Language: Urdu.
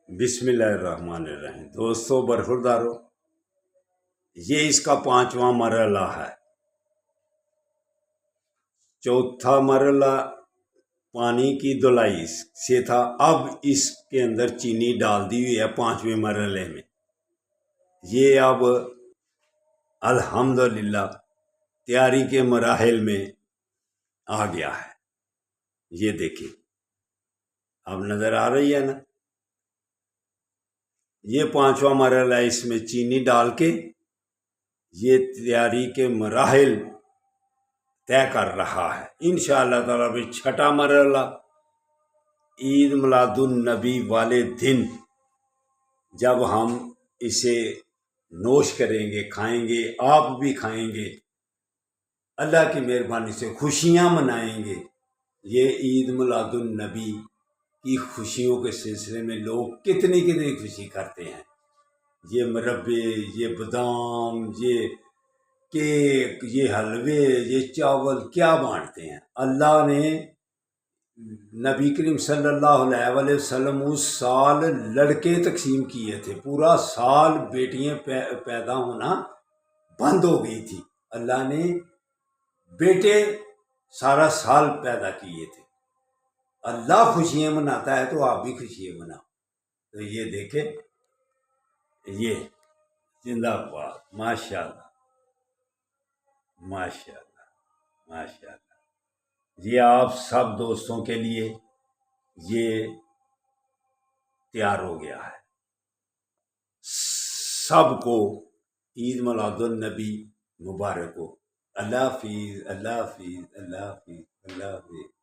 بسم اللہ الرحمن الرحیم۔ دوستو برخوردارو، یہ اس کا 5واں مرحلہ ہے۔ چوتھا مرحلہ پانی کی دھلائی سے تھا، اب اس کے اندر چینی ڈال دی ہوئی ہے 5ویں مرحلے میں۔ یہ اب الحمدللہ تیاری کے مراحل میں آ گیا ہے۔ یہ دیکھیں، اب نظر آ رہی ہے نا، یہ 5واں مرحلہ ہے۔ اس میں چینی ڈال کے یہ تیاری کے مراحل طے کر رہا ہے۔ انشاءاللہ تعالیٰ بھی 6واں مرحلہ عید میلاد النبی والے دن جب ہم اسے نوش کریں گے، کھائیں گے، آپ بھی کھائیں گے، اللہ کی مہربانی سے خوشیاں منائیں گے۔ یہ عید میلاد النبی کی خوشیوں کے سلسلے میں لوگ کتنی خوشی کرتے ہیں۔ یہ مربے، یہ بادام، یہ کیک، یہ حلوے، یہ چاول کیا بانٹتے ہیں۔ اللہ نے نبی کریم صلی اللہ علیہ وسلم اس سال لڑکے تقسیم کیے تھے، پورا سال بیٹیاں پیدا ہونا بند ہو گئی تھی، اللہ نے بیٹے سارا سال پیدا کیے تھے۔ اللہ خوشیاں مناتا ہے تو آپ بھی خوشیاں مناؤ۔ تو یہ دیکھیں، یہ زندہ باد، ماشاء اللہ ماشاء اللہ ماشاء اللہ۔ یہ آپ سب دوستوں کے لیے یہ تیار ہو گیا ہے۔ سب کو عید میلاد النبی مبارک ہو۔ اللہ حافظ، اللہ حافظ، اللہ حافظ، اللہ حافظ۔